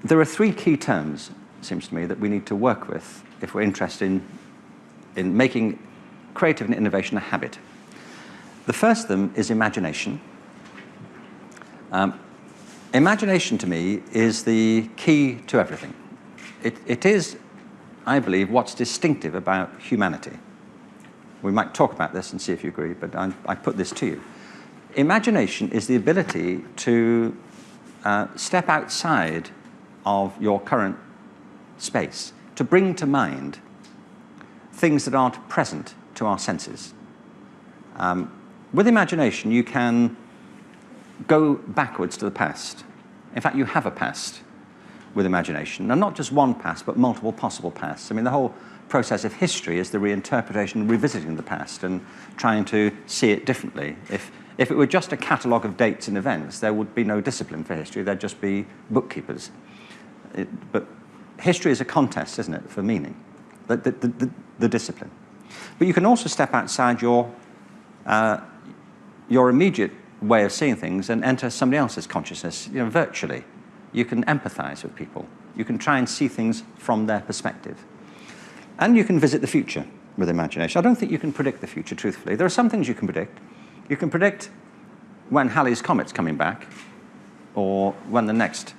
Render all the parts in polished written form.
There are three key terms, it seems to me, that we need to work with if we're interested in making creative and innovation a habit. The first of them is imagination. Imagination, to me, is the key to everything. It is, I believe, what's distinctive about humanity. We might talk about this and see if you agree, but I put this to you. Imagination is the ability to step outside of your current space, to bring to mind things that aren't present to our senses. With imagination, you can go backwards to the past. In fact, you have a past with imagination, and not just one past, but multiple possible pasts. I mean, the whole process of history is the reinterpretation, revisiting the past, and trying to see it differently. If it were just a catalogue of dates and events, there would be no discipline for history. There'd just be bookkeepers. But history is a contest, isn't it, for meaning, the discipline. But you can also step outside your immediate way of seeing things and enter somebody else's consciousness, virtually. You can empathize with people. You can try and see things from their perspective. And you can visit the future with imagination. I don't think you can predict the future, truthfully. There are some things you can predict. You can predict when Halley's Comet's coming back, or when the next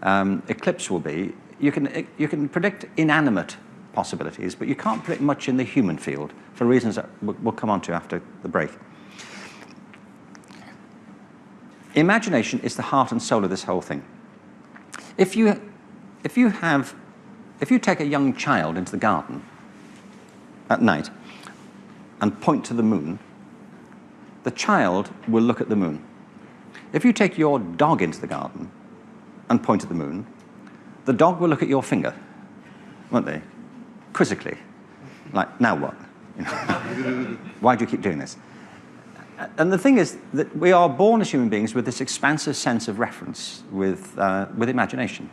eclipse will be. You can predict inanimate possibilities, but you can't predict much in the human field for reasons that we'll come on to after the break. Imagination is the heart and soul of this whole thing. If you take a young child into the garden at night and point to the moon, the child will look at the moon. If you take your dog into the garden and point at the moon, the dog will look at your finger, won't they? Quizzically. Like, now what? Why do you keep doing this? And the thing is that we are born as human beings with this expansive sense of reference with imagination.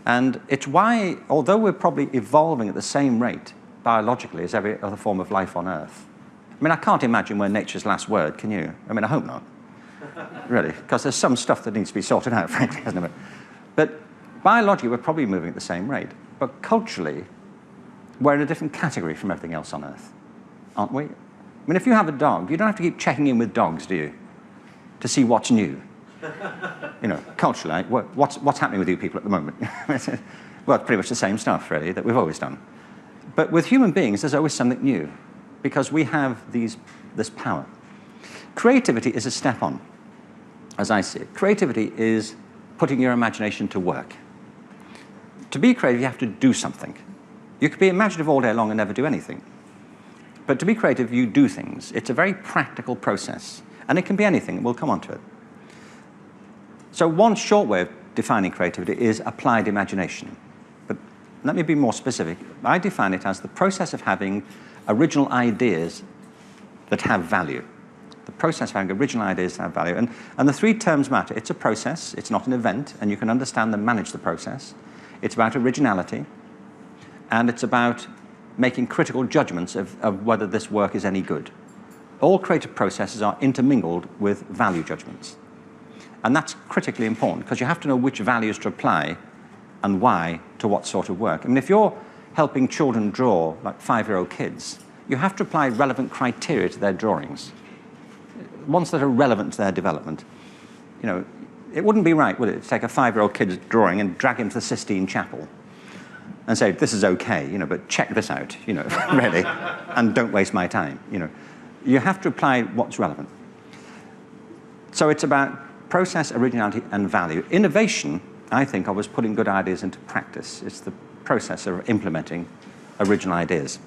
And it's why, although we're probably evolving at the same rate biologically as every other form of life on Earth, I mean, I can't imagine we're nature's last word, can you? I mean, I hope not, really, because there's some stuff that needs to be sorted out, frankly, isn't it? But biologically, we're probably moving at the same rate. But culturally, we're in a different category from everything else on Earth, aren't we? I mean, if you have a dog, you don't have to keep checking in with dogs, do you, to see what's new? Culturally, what's happening with you people at the moment? Well, it's pretty much the same stuff, really, that we've always done. But with human beings, there's always something new, because we have this power. Creativity is a step on, as I see it. Creativity is putting your imagination to work. To be creative, you have to do something. You could be imaginative all day long and never do anything. But to be creative, you do things. It's a very practical process. And it can be anything. We'll come on to it. So one short way of defining creativity is applied imagination. But let me be more specific. I define it as the process of having original ideas that have value. The process of having original ideas that have value. And the three terms matter. It's a process. It's not an event. And you can understand and manage the process. It's about originality. And it's about making critical judgments of whether this work is any good. All creative processes are intermingled with value judgments. And that's critically important, because you have to know which values to apply and why to what sort of work. I mean, if you're helping children draw, like 5-year-old kids, you have to apply relevant criteria to their drawings, ones that are relevant to their development. It wouldn't be right, would it, to take a 5-year-old kid's drawing and drag him to the Sistine Chapel and say, this is okay, but check this out, really, and don't waste my time, You have to apply what's relevant. So it's about process, originality, and value. Innovation, I think, of is putting good ideas into practice. It's the process of implementing original ideas.